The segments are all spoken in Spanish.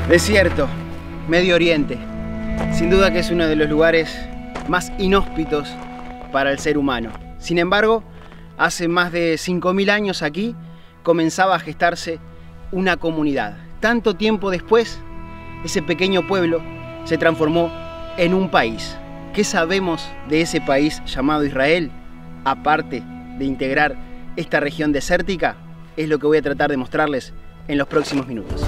Desierto, Medio Oriente. Sin duda que es uno de los lugares más inhóspitos para el ser humano. Sin embargo, hace más de 5000 años aquí comenzaba a gestarse una comunidad. Tanto tiempo después, ese pequeño pueblo se transformó en un país. ¿Qué sabemos de ese país llamado Israel? Aparte de integrar esta región desértica, es lo que voy a tratar de mostrarles en los próximos minutos.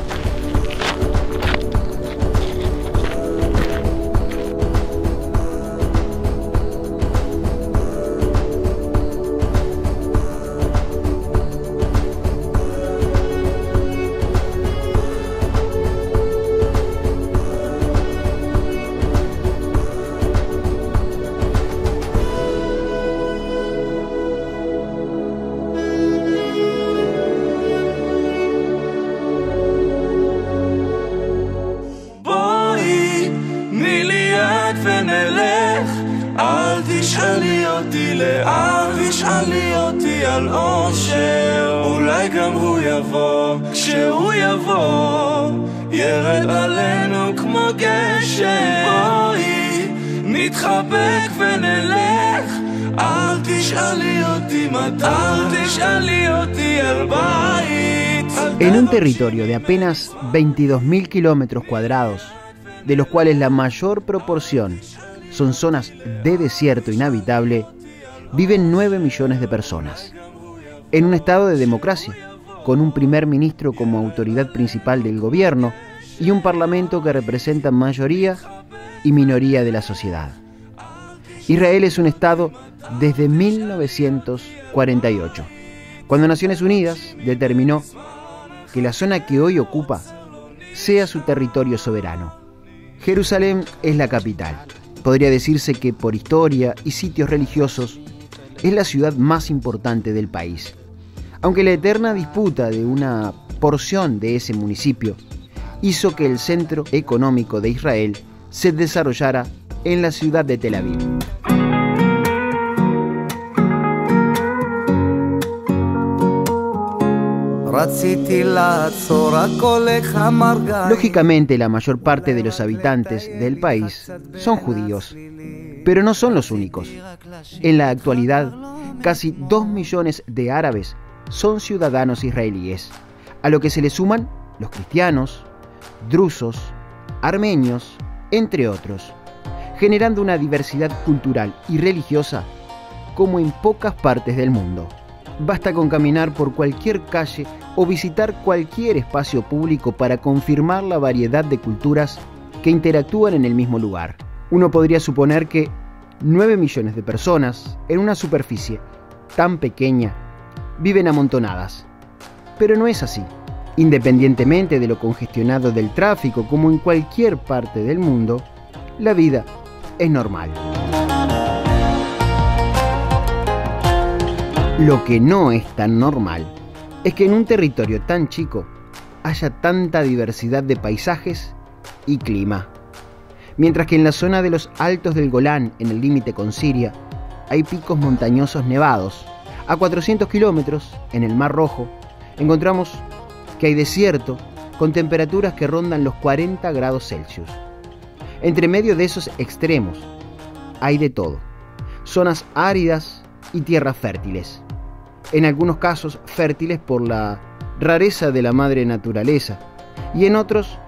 תשאלי אותי לאן, תשאלי אותי על אושר, אולי גם הוא יבוא, כשהוא יבוא ירד עלינו כמו גשם. בואי נתחבק ונלך, אל תשאלי אותי מתי, אל תשאלי אותי על בית. En un territorio de apenas 22.000 kilómetros cuadrados, de los cuales la mayor proporción son zonas de desierto inhabitable, viven 9 millones de personas. En un estado de democracia, con un primer ministro como autoridad principal del gobierno y un parlamento que representa mayoría y minoría de la sociedad. Israel es un estado desde 1948, cuando Naciones Unidas determinó que la zona que hoy ocupa sea su territorio soberano. Jerusalén es la capital. Podría decirse que por historia y sitios religiosos es la ciudad más importante del país, aunque la eterna disputa de una porción de ese municipio hizo que el centro económico de Israel se desarrollara en la ciudad de Tel Aviv. Lógicamente, la mayor parte de los habitantes del país son judíos, pero no son los únicos. En la actualidad, casi 2 millones de árabes son ciudadanos israelíes, a lo que se le suman los cristianos, drusos, armenios, entre otros, generando una diversidad cultural y religiosa como en pocas partes del mundo. Basta con caminar por cualquier calle o visitar cualquier espacio público para confirmar la variedad de culturas que interactúan en el mismo lugar. Uno podría suponer que 9 millones de personas en una superficie tan pequeña viven amontonadas, pero no es así. Independientemente de lo congestionado del tráfico, como en cualquier parte del mundo, la vida es normal. Lo que no es tan normal es que en un territorio tan chico haya tanta diversidad de paisajes y clima. Mientras que en la zona de los Altos del Golán, en el límite con Siria, hay picos montañosos nevados. A 400 kilómetros, en el Mar Rojo, encontramos que hay desierto con temperaturas que rondan los 40 grados Celsius. Entre medio de esos extremos hay de todo: zonas áridas y tierras fértiles. En algunos casos fértiles por la rareza de la madre naturaleza y en otros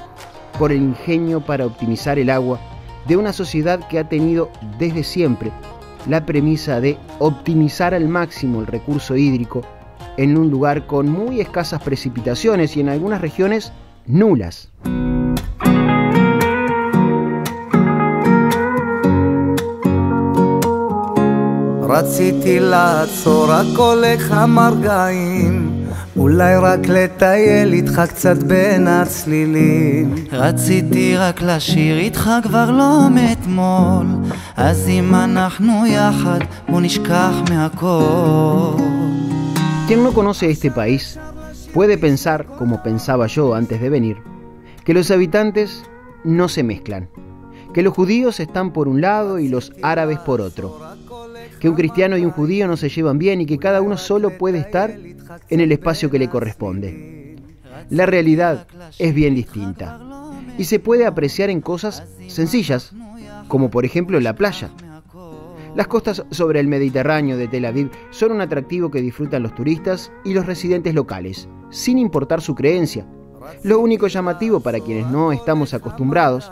por el ingenio para optimizar el agua de una sociedad que ha tenido desde siempre la premisa de optimizar al máximo el recurso hídrico en un lugar con muy escasas precipitaciones y en algunas regiones nulas. רציתי לעצור הכל איך המרגעים אולי רק לטייל איתך קצת בין הצלילים. רציתי רק לשיר איתך כבר לא מאתמול, אז אם אנחנו יחד בוא נשכח מהכל. Quien no conoce este país puede pensar, como pensaba yo antes de venir, que los habitantes no se mezclan, que los judíos están por un lado y los árabes por otro, que un cristiano y un judío no se llevan bien y que cada uno solo puede estar en el espacio que le corresponde. La realidad es bien distinta y se puede apreciar en cosas sencillas, como por ejemplo la playa. Las costas sobre el Mediterráneo de Tel Aviv son un atractivo que disfrutan los turistas y los residentes locales, sin importar su creencia. Lo único llamativo para quienes no estamos acostumbrados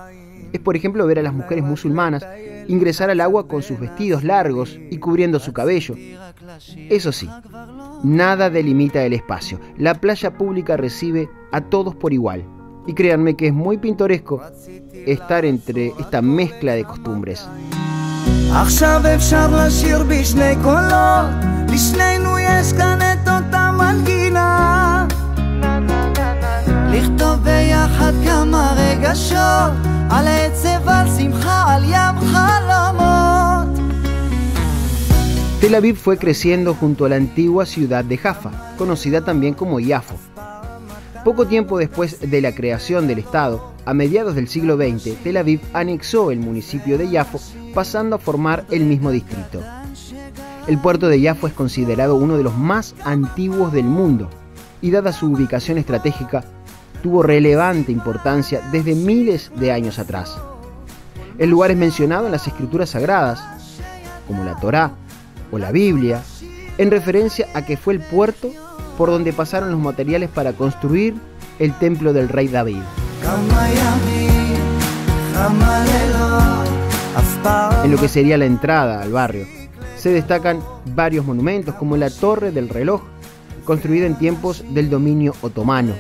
es, por ejemplo, ver a las mujeres musulmanas ingresar al agua con sus vestidos largos y cubriendo su cabello. Eso sí, nada delimita el espacio. La playa pública recibe a todos por igual. Y créanme que es muy pintoresco estar entre esta mezcla de costumbres. עכשיו אפשר לשיר בשני קולות, לשנינו יש כאן את אותה מנגינה, לכתוב ביחד כמה רגשות, על עצב, על שמחה, על ים חלומות. Tel Aviv fue creciendo junto a la antigua ciudad de Jaffa, conocida también como Yafo. Poco tiempo después de la creación del Estado, a mediados del siglo XX, Tel Aviv anexó el municipio de Yafo, pasando a formar el mismo distrito. El puerto de Yafo es considerado uno de los más antiguos del mundo y, dada su ubicación estratégica, tuvo relevante importancia desde miles de años atrás. El lugar es mencionado en las escrituras sagradas, como la Torá o la Biblia, en referencia a que fue el puerto por donde pasaron los materiales para construir el templo del rey David. En lo que sería la entrada al barrio, se destacan varios monumentos como la Torre del Reloj, construida en tiempos del dominio otomano.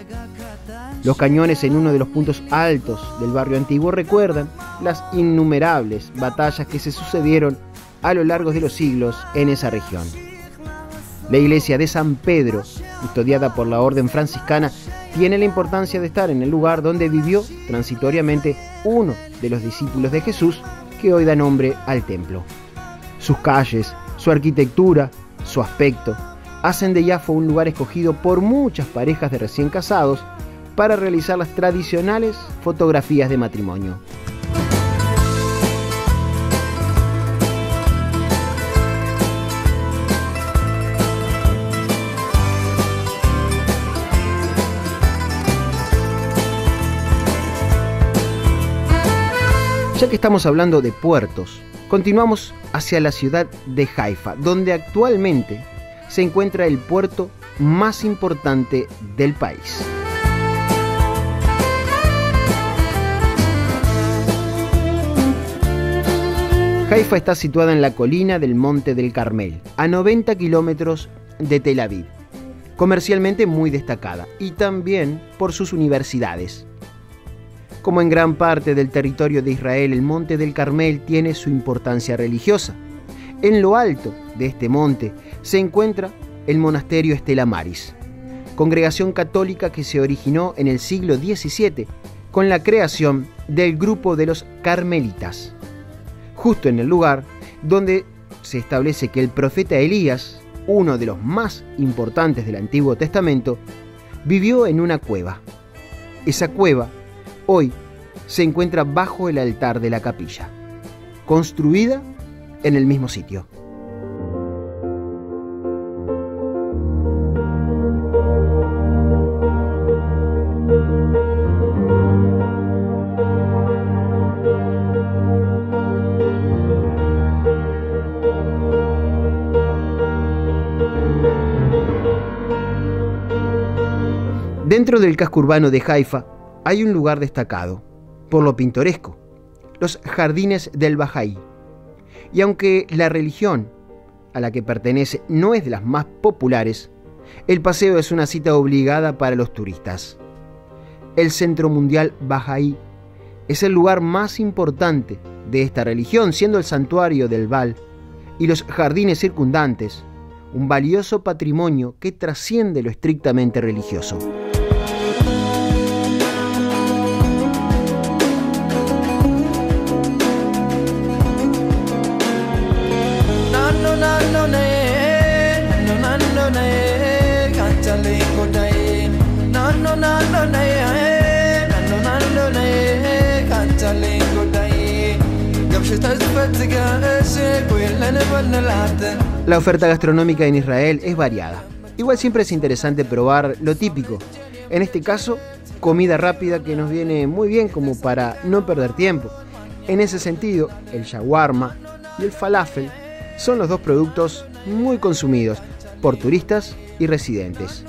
Los cañones en uno de los puntos altos del barrio antiguo recuerdan las innumerables batallas que se sucedieron a lo largo de los siglos en esa región. La iglesia de San Pedro, custodiada por la orden franciscana, tiene la importancia de estar en el lugar donde vivió transitoriamente uno de los discípulos de Jesús, que hoy da nombre al templo. Sus calles, su arquitectura, su aspecto, hacen de Yafo un lugar escogido por muchas parejas de recién casados para realizar las tradicionales fotografías de matrimonio. Ya que estamos hablando de puertos, continuamos hacia la ciudad de Haifa, donde actualmente se encuentra el puerto más importante del país. Haifa está situada en la colina del Monte del Carmel, a 90 kilómetros de Tel Aviv, comercialmente muy destacada y también por sus universidades. Como en gran parte del territorio de Israel, el Monte del Carmel tiene su importancia religiosa. En lo alto de este monte se encuentra el monasterio Stella Maris, congregación católica que se originó en el siglo XVII con la creación del grupo de los carmelitas, justo en el lugar donde se establece que el profeta Elías, uno de los más importantes del Antiguo Testamento, vivió en una cueva. Esa cueva hoy se encuentra bajo el altar de la capilla, construida en el mismo sitio. Dentro del casco urbano de Haifa hay un lugar destacado por lo pintoresco, los jardines del Bahá'í. Y aunque la religión a la que pertenece no es de las más populares, el paseo es una cita obligada para los turistas. El Centro Mundial Bahá'í es el lugar más importante de esta religión, siendo el santuario del Baal y los jardines circundantes un valioso patrimonio que trasciende lo estrictamente religioso. La oferta gastronómica en Israel es variada. Igual siempre es interesante probar lo típico. En este caso, comida rápida que nos viene muy bien como para no perder tiempo. En ese sentido, el shawarma y el falafel son los dos productos muy consumidos por turistas y residentes.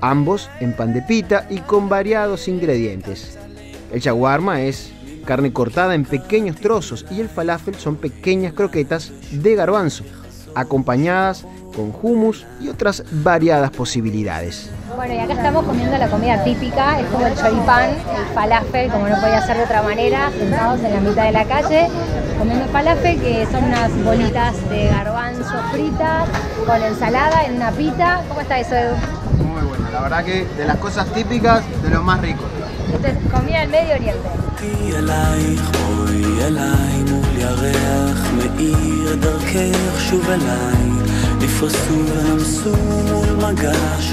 Ambos en pan de pita y con variados ingredientes. El shawarma es carne cortada en pequeños trozos y el falafel son pequeñas croquetas de garbanzo, acompañadas con hummus y otras variadas posibilidades. Bueno, y acá estamos comiendo la comida típica, es como el choripán, el falafel, como no podía ser de otra manera, sentados en la mitad de la calle, comiendo falafel, que son unas bolitas de garbanzo fritas con ensalada en una pita. ¿Cómo está eso, Edu? Muy bueno, la verdad que de las cosas típicas, de lo más rico. Esto es comida del Medio Oriente.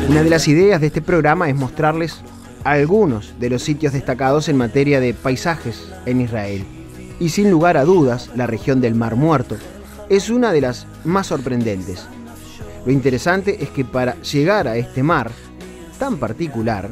Una de las ideas de este programa es mostrarles algunos de los sitios destacados en materia de paisajes en Israel. Y sin lugar a dudas, la región del Mar Muerto es una de las más sorprendentes. Lo interesante es que para llegar a este mar tan particular,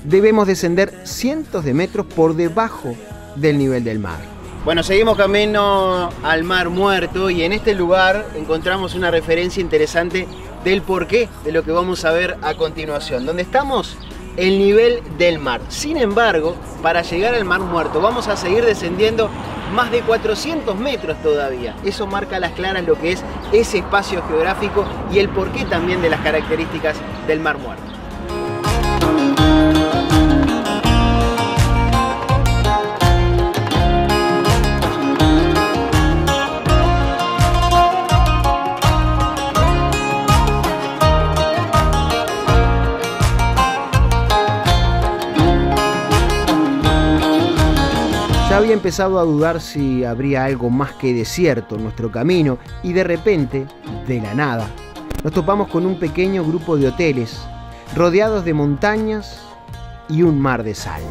debemos descender cientos de metros por debajo del nivel del mar. Bueno, seguimos camino al Mar Muerto y en este lugar encontramos una referencia interesante del porqué de lo que vamos a ver a continuación. Donde estamos, el nivel del mar. Sin embargo, para llegar al Mar Muerto vamos a seguir descendiendo más de 400 metros todavía. Eso marca a las claras lo que es ese espacio geográfico y el porqué también de las características del Mar Muerto. Había empezado a dudar si habría algo más que desierto en nuestro camino y de repente, de la nada, nos topamos con un pequeño grupo de hoteles rodeados de montañas y un mar de sal.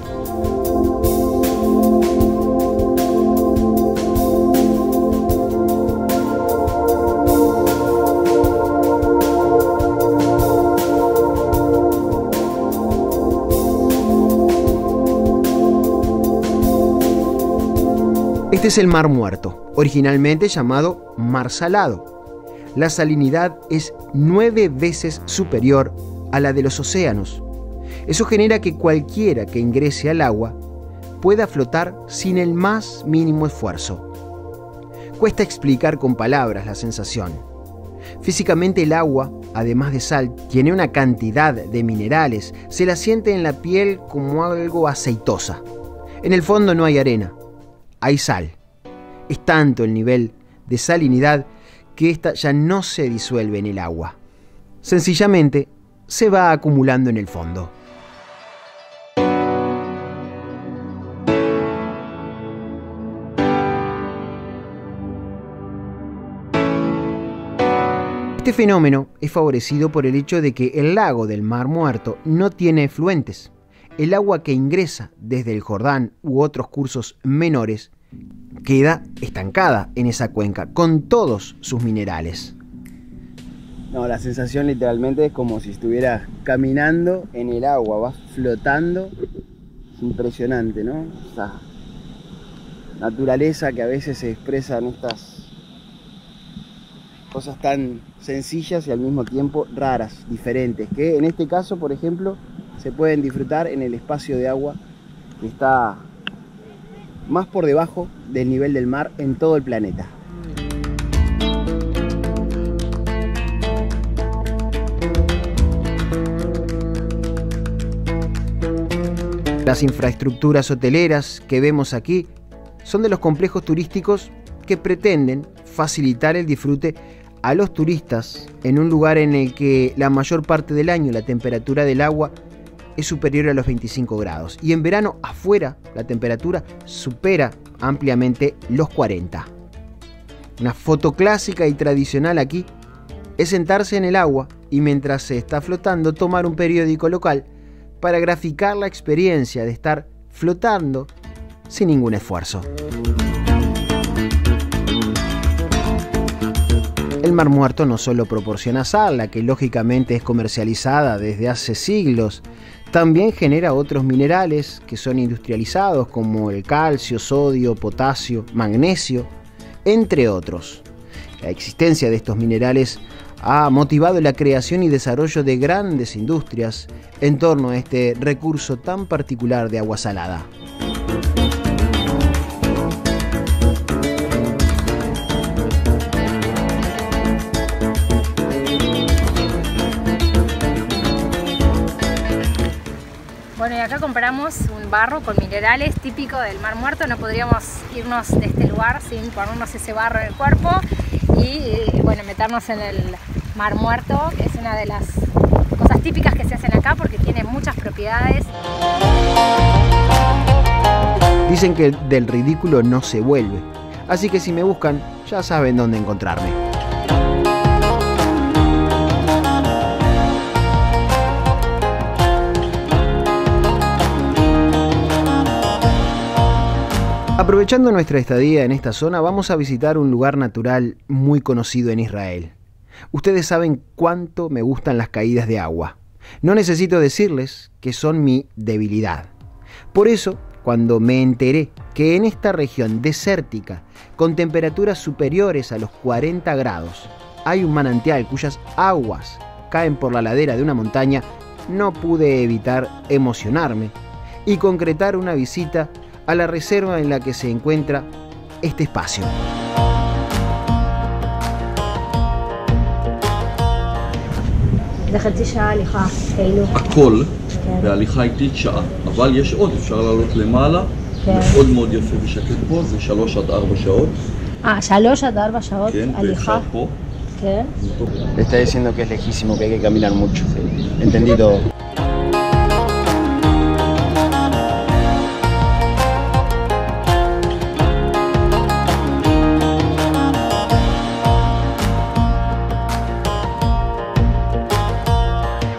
Este es el Mar Muerto, originalmente llamado Mar Salado. La salinidad es 9 veces superior a la de los océanos. Eso genera que cualquiera que ingrese al agua pueda flotar sin el más mínimo esfuerzo. Cuesta explicar con palabras la sensación. Físicamente el agua, además de sal, tiene una cantidad de minerales. Se la siente en la piel como algo aceitosa. En el fondo no hay arena. Hay sal. Es tanto el nivel de salinidad que ésta ya no se disuelve en el agua. Sencillamente se va acumulando en el fondo. Este fenómeno es favorecido por el hecho de que el lago del Mar Muerto no tiene efluentes. El agua que ingresa desde el Jordán u otros cursos menores queda estancada en esa cuenca con todos sus minerales. No, la sensación literalmente es como si estuvieras caminando en el agua, vas flotando. Es impresionante, ¿no? Esa naturaleza que a veces se expresa en estas cosas tan sencillas y al mismo tiempo raras, diferentes, que en este caso, por ejemplo, se pueden disfrutar en el espacio de agua que está más por debajo del nivel del mar en todo el planeta. Las infraestructuras hoteleras que vemos aquí son de los complejos turísticos que pretenden facilitar el disfrute a los turistas en un lugar en el que la mayor parte del año la temperatura del agua es superior a los 25 grados y en verano afuera la temperatura supera ampliamente los 40. Una foto clásica y tradicional aquí es sentarse en el agua y mientras se está flotando tomar un periódico local para graficar la experiencia de estar flotando sin ningún esfuerzo. El Mar Muerto no solo proporciona sal, la que lógicamente es comercializada desde hace siglos, también genera otros minerales que son industrializados como el calcio, sodio, potasio, magnesio, entre otros. La existencia de estos minerales ha motivado la creación y desarrollo de grandes industrias en torno a este recurso tan particular de agua salada. Bueno, y acá compramos un barro con minerales típico del Mar Muerto. No podríamos irnos de este lugar sin ponernos ese barro en el cuerpo y bueno, meternos en el Mar Muerto, que es una de las cosas típicas que se hacen acá porque tiene muchas propiedades. Dicen que del ridículo no se vuelve, así que si me buscan ya saben dónde encontrarme. Aprovechando nuestra estadía en esta zona, vamos a visitar un lugar natural muy conocido en Israel. Ustedes saben cuánto me gustan las caídas de agua. No necesito decirles que son mi debilidad. Por eso, cuando me enteré que en esta región desértica, con temperaturas superiores a los 40 grados, hay un manantial cuyas aguas caen por la ladera de una montaña, no pude evitar emocionarme y concretar una visita a la reserva en la que se encuentra este espacio. לחצי שעה הליכה, כאילו. הכל בהליכה איטית שעה, אבל יש עוד, אפשר לעלות למעלה, מאוד מאוד יפה ושקט פה, זה 3 עד 4 שעות. 3 עד 4 שעות הליכה. פה. כן. Le está diciendo que es lejísimo, que hay que caminar mucho. Sí. Entendí todo.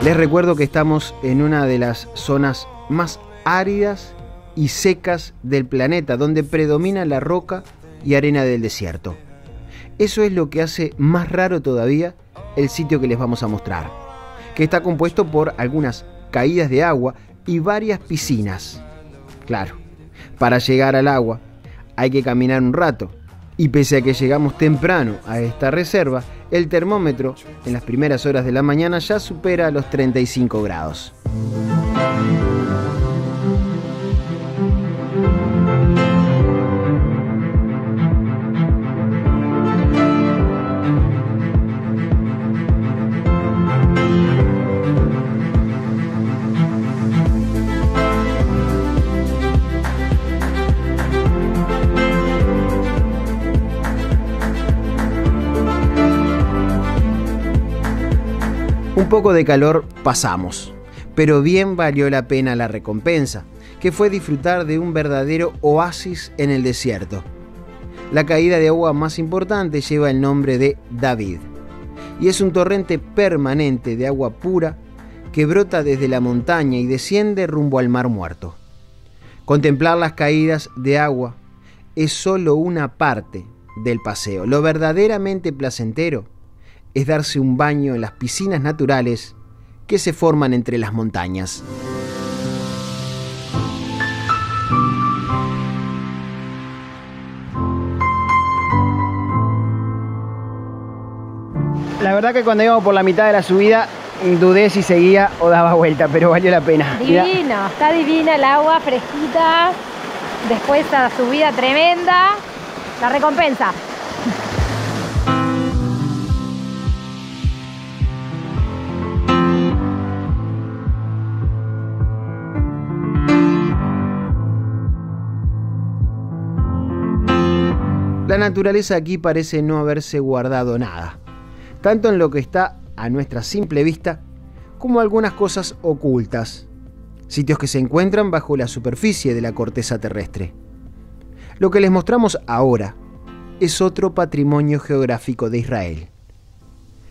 Les recuerdo que estamos en una de las zonas más áridas y secas del planeta, donde predomina la roca y arena del desierto. Eso es lo que hace más raro todavía el sitio que les vamos a mostrar, que está compuesto por algunas caídas de agua y varias piscinas. Claro, para llegar al agua hay que caminar un rato, y pese a que llegamos temprano a esta reserva, el termómetro en las primeras horas de la mañana ya supera los 35 grados. Un poco de calor pasamos, pero bien valió la pena la recompensa, que fue disfrutar de un verdadero oasis en el desierto. La caída de agua más importante lleva el nombre de David, y es un torrente permanente de agua pura que brota desde la montaña y desciende rumbo al Mar Muerto. Contemplar las caídas de agua es solo una parte del paseo. Lo verdaderamente placentero es darse un baño en las piscinas naturales que se forman entre las montañas. La verdad que cuando íbamos por la mitad de la subida dudé si seguía o daba vuelta, pero valió la pena. Divino, está divina el agua, fresquita. Después esta subida tremenda. La recompensa. La naturaleza aquí parece no haberse guardado nada. tanto en lo que está a nuestra simple vista como algunas cosas ocultas, sitios que se encuentran bajo la superficie de la corteza terrestre. Lo que les mostramos ahora es otro patrimonio geográfico de Israel: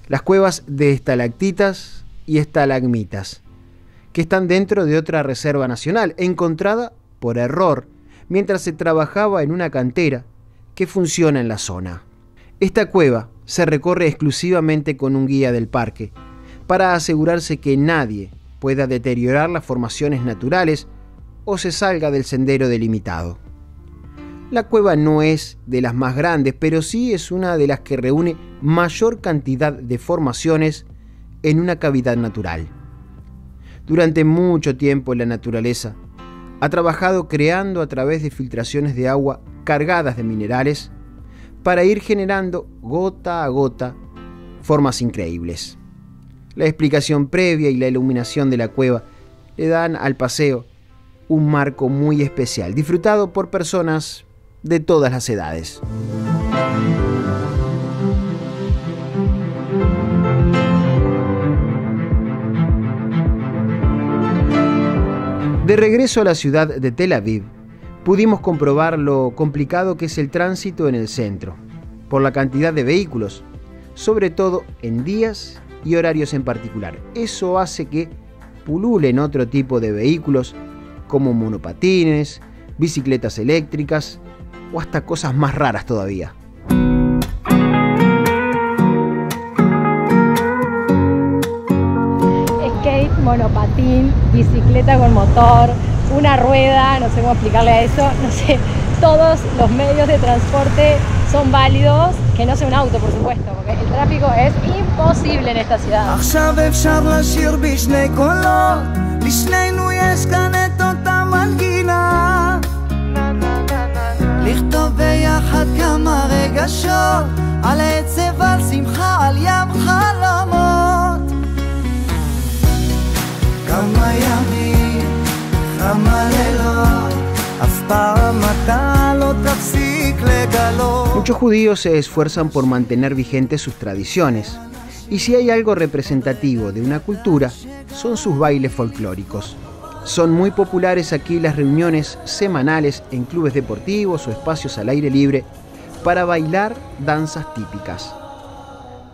las cuevas de estalactitas y estalagmitas, que están dentro de otra reserva nacional, encontrada por error mientras se trabajaba en una cantera que funciona en la zona. Esta cueva se recorre exclusivamente con un guía del parque para asegurarse que nadie pueda deteriorar las formaciones naturales o se salga del sendero delimitado. La cueva no es de las más grandes, pero sí es una de las que reúne mayor cantidad de formaciones en una cavidad natural. Durante mucho tiempo la naturaleza ha trabajado creando a través de filtraciones de agua cargadas de minerales para ir generando gota a gota formas increíbles. La explicación previa y la iluminación de la cueva le dan al paseo un marco muy especial, disfrutado por personas de todas las edades. De regreso a la ciudad de Tel Aviv, pudimos comprobar lo complicado que es el tránsito en el centro, por la cantidad de vehículos, sobre todo en días y horarios en particular. Eso hace que pululen otro tipo de vehículos como monopatines, bicicletas eléctricas o hasta cosas más raras todavía. Skate, monopatín, bicicleta con motor, una rueda, no sé cómo explicarle a eso, no sé, todos los medios de transporte son válidos, que no sea un auto, por supuesto, porque el tráfico es imposible en esta ciudad. Muchos judíos se esfuerzan por mantener vigentes sus tradiciones, y si hay algo representativo de una cultura, son sus bailes folclóricos. Son muy populares aquí las reuniones semanales en clubes deportivos o espacios al aire libre para bailar danzas típicas.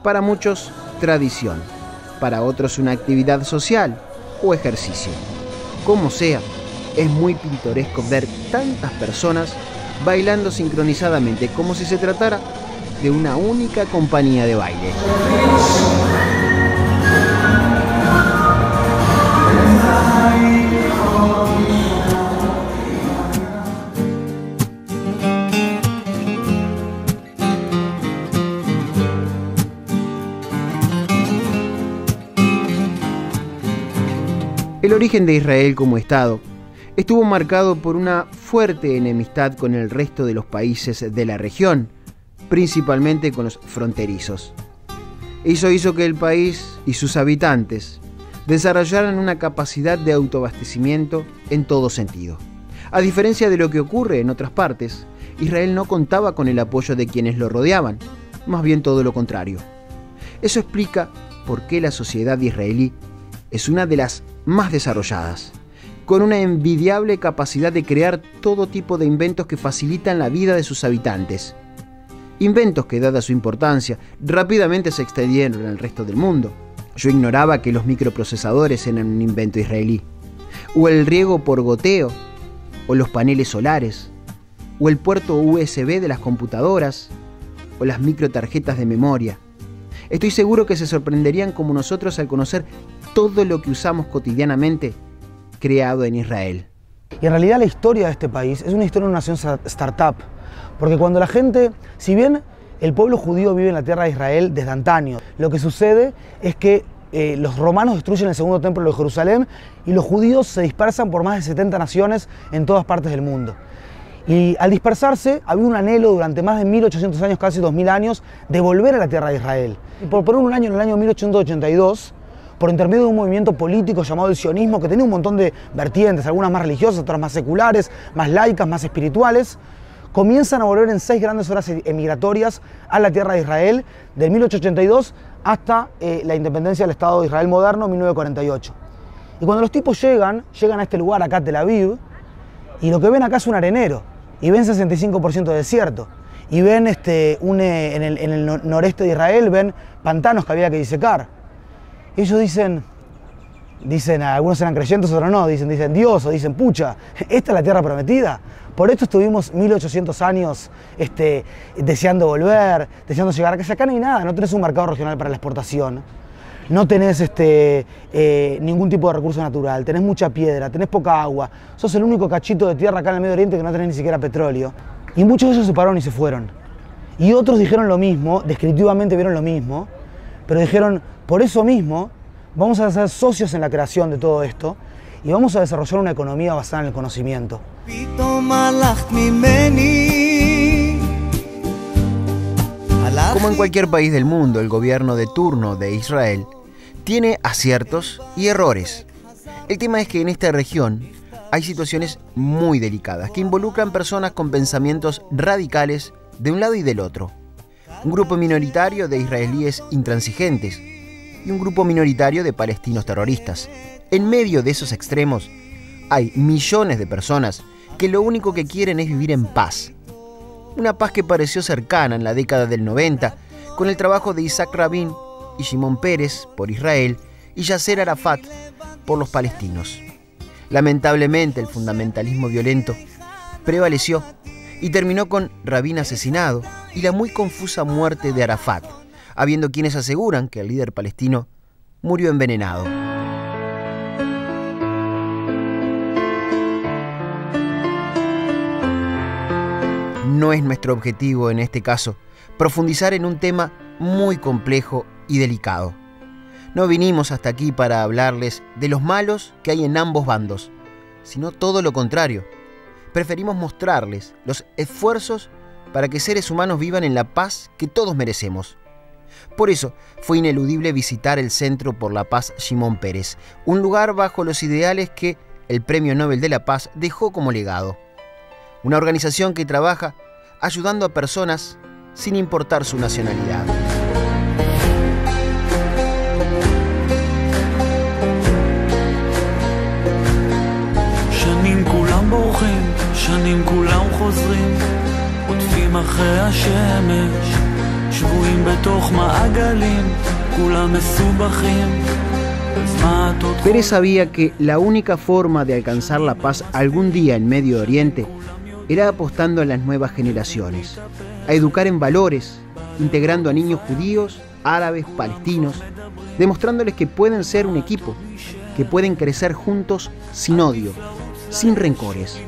Para muchos, tradición, para otros una actividad social o ejercicio. Como sea, es muy pintoresco ver tantas personas bailando sincronizadamente, como si se tratara de una única compañía de baile. El origen de Israel como Estado estuvo marcado por una fuerte enemistad con el resto de los países de la región, principalmente con los fronterizos. Eso hizo que el país y sus habitantes desarrollaran una capacidad de autoabastecimiento en todo sentido. A diferencia de lo que ocurre en otras partes, Israel no contaba con el apoyo de quienes lo rodeaban, más bien todo lo contrario. Eso explica por qué la sociedad israelí es una de las más desarrolladas, con una envidiable capacidad de crear todo tipo de inventos que facilitan la vida de sus habitantes. Inventos que, dada su importancia, rápidamente se extendieron al resto del mundo. Yo ignoraba que los microprocesadores eran un invento israelí, o el riego por goteo, o los paneles solares, o el puerto USB de las computadoras, o las microtarjetas de memoria. Estoy seguro que se sorprenderían como nosotros al conocer todo lo que usamos cotidianamente creado en Israel. Y en realidad la historia de este país es una historia de una nación startup, porque cuando la gente, si bien el pueblo judío vive en la tierra de Israel desde antaño, lo que sucede es que los romanos destruyen el segundo templo de Jerusalén y los judíos se dispersan por más de 70 naciones en todas partes del mundo. Y al dispersarse había un anhelo durante más de 1800 años, casi 2000 años, de volver a la tierra de Israel. Y por poner un año, en el año 1882, por intermedio de un movimiento político llamado el sionismo, que tenía un montón de vertientes, algunas más religiosas, otras más seculares, más laicas, más espirituales, comienzan a volver en 6 grandes olas emigratorias a la tierra de Israel, del 1882 hasta la independencia del Estado de Israel moderno, 1948. Y cuando los tipos llegan a este lugar, acá Tel Aviv, y lo que ven acá es un arenero, y ven 65% de desierto, y ven en el noreste de Israel, ven pantanos que había que disecar. Ellos dicen, algunos eran creyentes, otros no, dicen Dios, o dicen, pucha, ¿esta es la tierra prometida? Por esto estuvimos 1800 años deseando volver, deseando llegar acá. Acá no hay nada, no tenés un mercado regional para la exportación, no tenés ningún tipo de recurso natural, tenés mucha piedra, tenés poca agua, sos el único cachito de tierra acá en el Medio Oriente que no tenés ni siquiera petróleo. Y muchos de ellos se pararon y se fueron. Y otros dijeron lo mismo, descriptivamente vieron lo mismo, pero dijeron, por eso mismo, vamos a ser socios en la creación de todo esto y vamos a desarrollar una economía basada en el conocimiento. Como en cualquier país del mundo, el gobierno de turno de Israel tiene aciertos y errores. El tema es que en esta región hay situaciones muy delicadas que involucran personas con pensamientos radicales de un lado y del otro. Un grupo minoritario de israelíes intransigentes y un grupo minoritario de palestinos terroristas. En medio de esos extremos hay millones de personas que lo único que quieren es vivir en paz. Una paz que pareció cercana en la década del 90 con el trabajo de Isaac Rabin y Shimon Peres por Israel y Yasser Arafat por los palestinos. Lamentablemente el fundamentalismo violento prevaleció y terminó con Rabin asesinado y la muy confusa muerte de Arafat, habiendo quienes aseguran que el líder palestino murió envenenado. No es nuestro objetivo en este caso profundizar en un tema muy complejo y delicado. No vinimos hasta aquí para hablarles de los malos que hay en ambos bandos, sino todo lo contrario. Preferimos mostrarles los esfuerzos para que seres humanos vivan en la paz que todos merecemos. Por eso fue ineludible visitar el Centro por la Paz Shimon Peres, un lugar bajo los ideales que el Premio Nobel de la Paz dejó como legado. Una organización que trabaja ayudando a personas sin importar su nacionalidad. שנים כולם בורחים, שנים כולם חוזרים, עוטפים אחרי השמש, שבויים בתוך מעגלים, כולם מסובכים. Peres sabía que la única forma de alcanzar la paz algún día en Medio Oriente era apostando a las nuevas generaciones, a educar en valores, integrando a niños judíos, árabes, palestinos, demostrándoles que pueden ser un equipo, que pueden crecer juntos sin odio, sin rencores.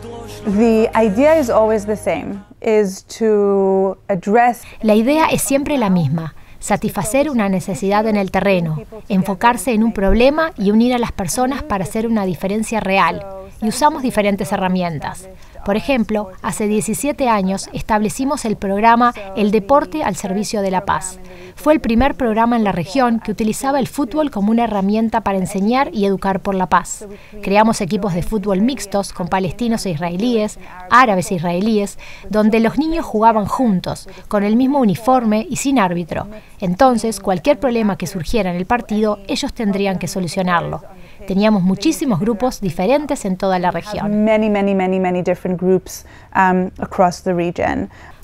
La idea es siempre la misma: satisfacer una necesidad en el terreno, enfocarse en un problema y unir a las personas para hacer una diferencia real. Y usamos diferentes herramientas. Por ejemplo, hace 17 años establecimos el programa El Deporte al Servicio de la Paz. Fue el primer programa en la región que utilizaba el fútbol como una herramienta para enseñar y educar por la paz. Creamos equipos de fútbol mixtos con palestinos e israelíes, árabes e israelíes, donde los niños jugaban juntos, con el mismo uniforme y sin árbitro. Entonces, cualquier problema que surgiera en el partido, ellos tendrían que solucionarlo. Teníamos muchísimos grupos diferentes en toda la región.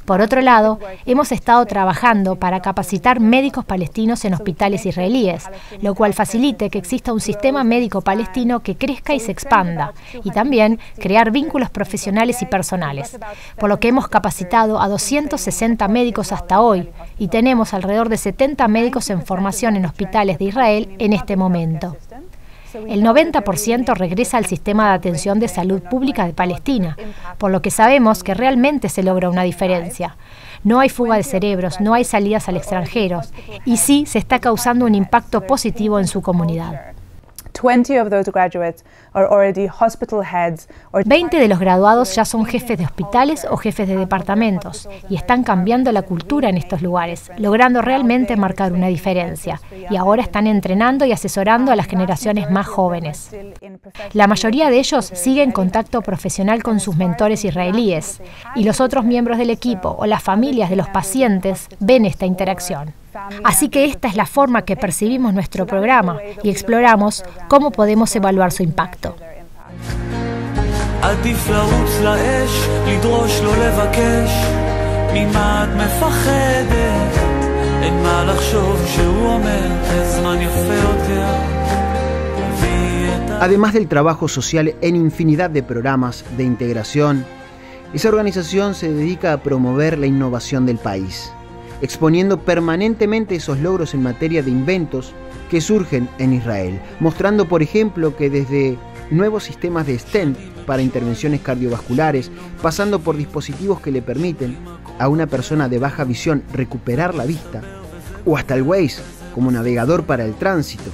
Por otro lado, hemos estado trabajando para capacitar médicos palestinos en hospitales israelíes, lo cual facilite que exista un sistema médico palestino que crezca y se expanda, y también crear vínculos profesionales y personales, por lo que hemos capacitado a 260 médicos hasta hoy, y tenemos alrededor de 70 médicos en formación en hospitales de Israel en este momento. El 90% regresa al sistema de atención de salud pública de Palestina, por lo que sabemos que realmente se logra una diferencia. No hay fuga de cerebros, no hay salidas al extranjero, y sí se está causando un impacto positivo en su comunidad. 20 de los graduados ya son jefes de hospitales o jefes de departamentos y están cambiando la cultura en estos lugares, logrando realmente marcar una diferencia. Y ahora están entrenando y asesorando a las generaciones más jóvenes. La mayoría de ellos siguen en contacto profesional con sus mentores israelíes y los otros miembros del equipo o las familias de los pacientes ven esta interacción. Así que esta es la forma que percibimos nuestro programa y exploramos cómo podemos evaluar su impacto. Además del trabajo social en infinidad de programas de integración, esa organización se dedica a promover la innovación del país, exponiendo permanentemente esos logros en materia de inventos que surgen en Israel, mostrando, por ejemplo, que desde nuevos sistemas de stent para intervenciones cardiovasculares, pasando por dispositivos que le permiten a una persona de baja visión recuperar la vista, o hasta el Waze como navegador para el tránsito,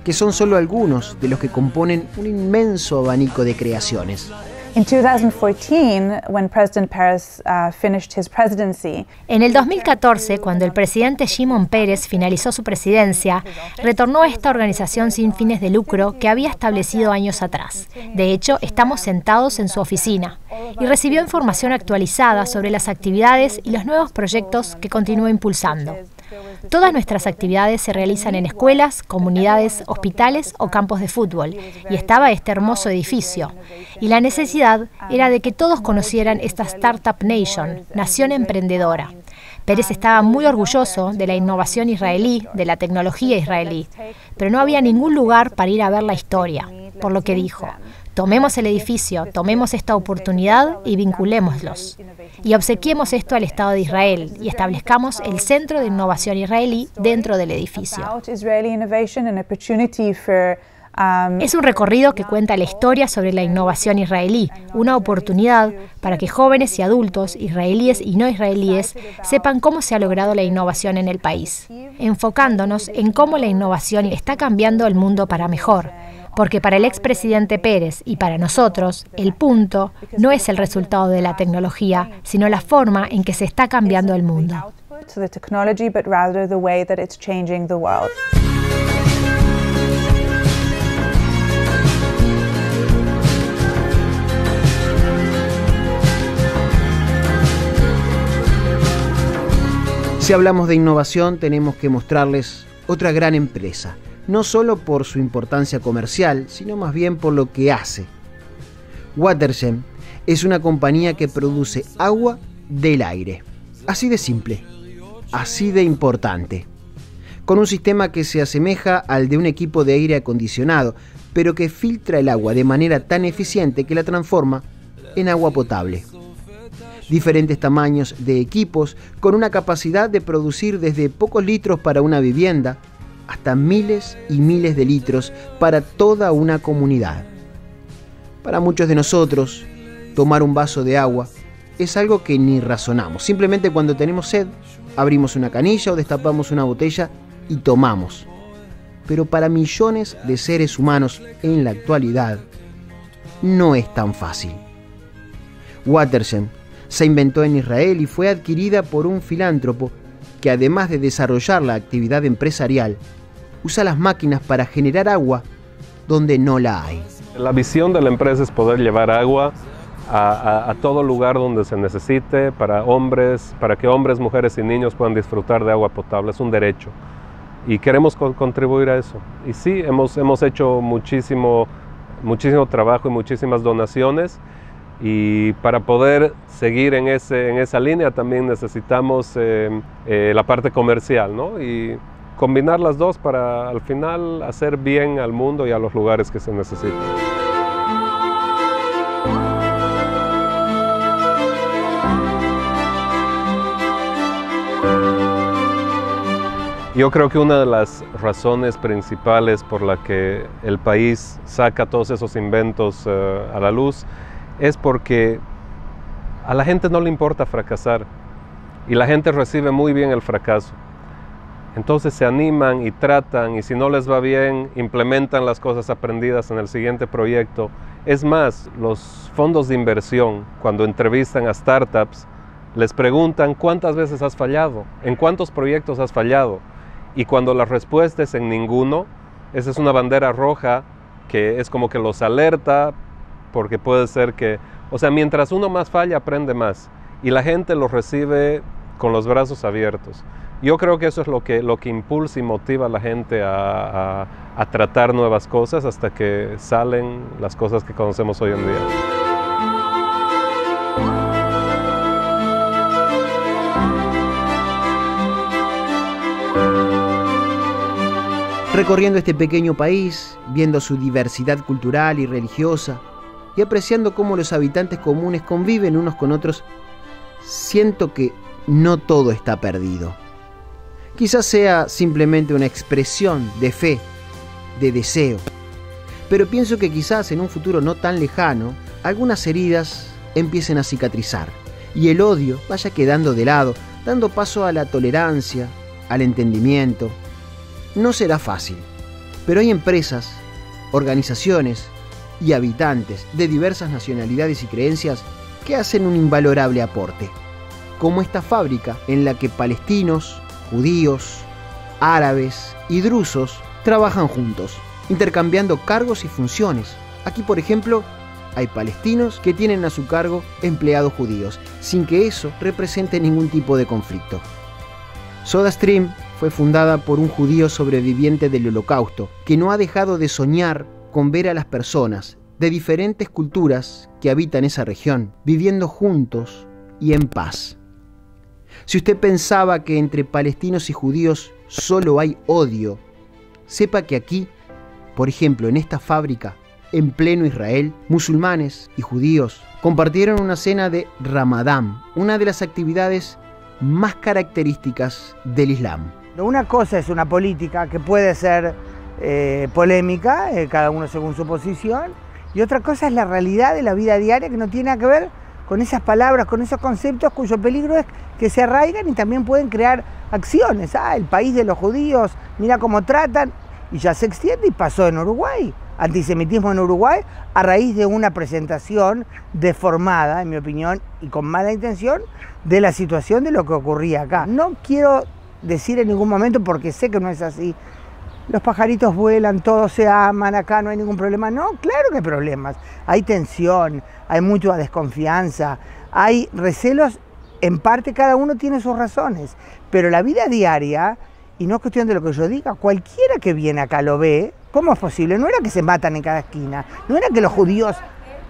que son solo algunos de los que componen un inmenso abanico de creaciones. In 2014, when President Peres finished his presidency, en el 2014, cuando el presidente Shimon Peres finalizó su presidencia, retornó a esta organización sin fines de lucro que había establecido años atrás. De hecho, estamos sentados en su oficina y recibió información actualizada sobre las actividades y los nuevos proyectos que continúa impulsando. Todas nuestras actividades se realizan en escuelas, comunidades, hospitales o campos de fútbol, y estaba este hermoso edificio. Y la necesidad era de que todos conocieran esta Startup Nation, nación emprendedora. Peres estaba muy orgulloso de la innovación israelí, de la tecnología israelí, pero no había ningún lugar para ir a ver la historia, por lo que dijo: tomemos el edificio, tomemos esta oportunidad y vinculémoslos. Y obsequiemos esto al Estado de Israel y establezcamos el Centro de Innovación Israelí dentro del edificio. Es un recorrido que cuenta la historia sobre la innovación israelí, una oportunidad para que jóvenes y adultos, israelíes y no israelíes, sepan cómo se ha logrado la innovación en el país, enfocándonos en cómo la innovación está cambiando el mundo para mejor. Porque para el expresidente Peres y para nosotros, el punto no es el resultado de la tecnología, sino la forma en que se está cambiando el mundo. Si hablamos de innovación, tenemos que mostrarles otra gran empresa, no solo por su importancia comercial, sino más bien por lo que hace. Watergem es una compañía que produce agua del aire. Así de simple, así de importante. Con un sistema que se asemeja al de un equipo de aire acondicionado, pero que filtra el agua de manera tan eficiente que la transforma en agua potable. Diferentes tamaños de equipos con una capacidad de producir desde pocos litros para una vivienda hasta miles y miles de litros para toda una comunidad. Para muchos de nosotros, tomar un vaso de agua es algo que ni razonamos. Simplemente cuando tenemos sed, abrimos una canilla o destapamos una botella y tomamos. Pero para millones de seres humanos en la actualidad, no es tan fácil. Watergem se inventó en Israel y fue adquirida por un filántropo que, además de desarrollar la actividad empresarial, usa las máquinas para generar agua donde no la hay. La visión de la empresa es poder llevar agua a todo lugar donde se necesite, para que hombres, mujeres y niños puedan disfrutar de agua potable. Es un derecho y queremos contribuir a eso. Y sí, hemos hecho muchísimo trabajo y muchísimas donaciones, y para poder seguir en esa línea también necesitamos la parte comercial, ¿no? Y combinar las dos para al final hacer bien al mundo y a los lugares que se necesitan. Yo creo que una de las razones principales por la que el país saca todos esos inventos a la luz es porque a la gente no le importa fracasar y la gente recibe muy bien el fracaso. Entonces se animan y tratan, y si no les va bien, implementan las cosas aprendidas en el siguiente proyecto. Es más, los fondos de inversión, cuando entrevistan a startups, les preguntan cuántas veces has fallado, en cuántos proyectos has fallado. Y cuando la respuesta es en ninguno, esa es una bandera roja que es como que los alerta, porque puede ser que, o sea, mientras uno más falla, aprende más. Y la gente lo recibe con los brazos abiertos. Yo creo que eso es lo que impulsa y motiva a la gente a tratar nuevas cosas hasta que salen las cosas que conocemos hoy en día. Recorriendo este pequeño país, viendo su diversidad cultural y religiosa y apreciando cómo los habitantes comunes conviven unos con otros, siento que no todo está perdido. Quizás sea simplemente una expresión de fe, de deseo, pero pienso que quizás en un futuro no tan lejano, algunas heridas empiecen a cicatrizar y el odio vaya quedando de lado, dando paso a la tolerancia, al entendimiento. No será fácil, pero hay empresas, organizaciones y habitantes de diversas nacionalidades y creencias que hacen un invalorable aporte, como esta fábrica en la que palestinos, judíos, árabes y drusos trabajan juntos, intercambiando cargos y funciones. Aquí, por ejemplo, hay palestinos que tienen a su cargo empleados judíos, sin que eso represente ningún tipo de conflicto. SodaStream fue fundada por un judío sobreviviente del Holocausto, que no ha dejado de soñar con ver a las personas de diferentes culturas que habitan esa región, viviendo juntos y en paz. Si usted pensaba que entre palestinos y judíos solo hay odio, sepa que aquí, por ejemplo en esta fábrica, en pleno Israel, musulmanes y judíos compartieron una cena de Ramadán, una de las actividades más características del Islam. Una cosa es una política que puede ser polémica, cada uno según su posición, y otra cosa es la realidad de la vida diaria que no tiene nada que ver con esas palabras, con esos conceptos cuyo peligro es que se arraigan y también pueden crear acciones. El país de los judíos, mira cómo tratan, y ya se extiende y pasó en Uruguay. Antisemitismo en Uruguay a raíz de una presentación deformada, en mi opinión, y con mala intención, de la situación de lo que ocurría acá. No quiero decir en ningún momento, porque sé que no es así, los pajaritos vuelan, todos se aman, acá no hay ningún problema. No, claro que hay problemas. Hay tensión, hay mucha desconfianza, hay recelos, en parte cada uno tiene sus razones, pero la vida diaria, y no es cuestión de lo que yo diga, cualquiera que viene acá lo ve. ¿Cómo es posible? No era que se matan en cada esquina, no era que los judíos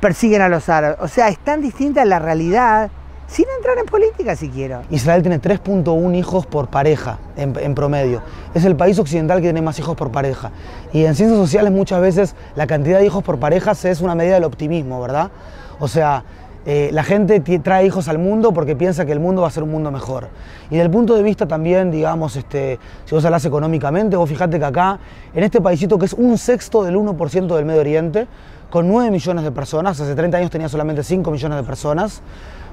persiguen a los árabes, o sea, es tan distinta la realidad, sin entrar en política siquiera. Israel tiene 3.1 hijos por pareja en promedio. Es el país occidental que tiene más hijos por pareja. Y en ciencias sociales muchas veces la cantidad de hijos por parejas es una medida del optimismo, ¿verdad? O sea, la gente trae hijos al mundo porque piensa que el mundo va a ser un mundo mejor. Y desde el punto de vista también, digamos, si vos hablás económicamente, vos fijate que acá, en este paísito que es 1/6 del 1% del Medio Oriente, con 9 millones de personas, hace 30 años tenía solamente 5 millones de personas,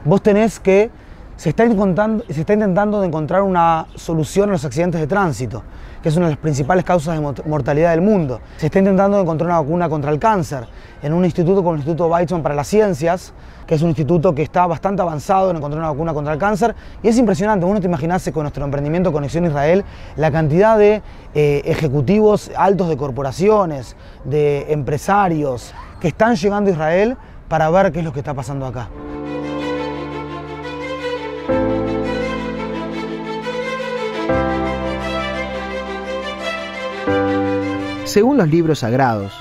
vos tenés que se está intentando de encontrar una solución a los accidentes de tránsito, que es una de las principales causas de mortalidad del mundo. Se está intentando de encontrar una vacuna contra el cáncer en un instituto como el Instituto Weizmann para las Ciencias, que es un instituto que está bastante avanzado en encontrar una vacuna contra el cáncer, y es impresionante. Uno te imaginase con nuestro emprendimiento Conexión Israel la cantidad de ejecutivos altos de corporaciones, de empresarios que están llegando a Israel para ver qué es lo que está pasando acá. Según los libros sagrados,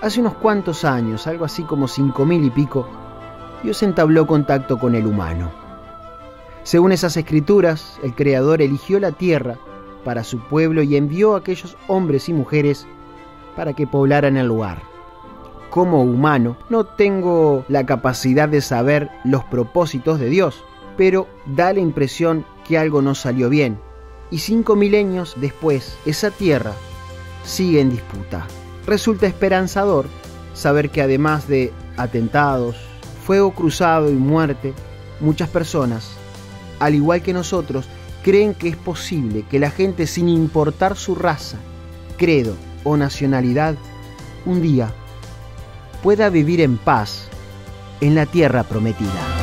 hace unos cuantos años, algo así como 5000 y pico, Dios entabló contacto con el humano. Según esas escrituras, el Creador eligió la tierra para su pueblo y envió a aquellos hombres y mujeres para que poblaran el lugar. Como humano, no tengo la capacidad de saber los propósitos de Dios, pero da la impresión que algo no salió bien. Y 5 milenios después, esa tierra sigue en disputa. Resulta esperanzador saber que además de atentados, fuego cruzado y muerte, muchas personas, al igual que nosotros, creen que es posible que la gente, sin importar su raza, credo o nacionalidad, un día pueda vivir en paz en la tierra prometida.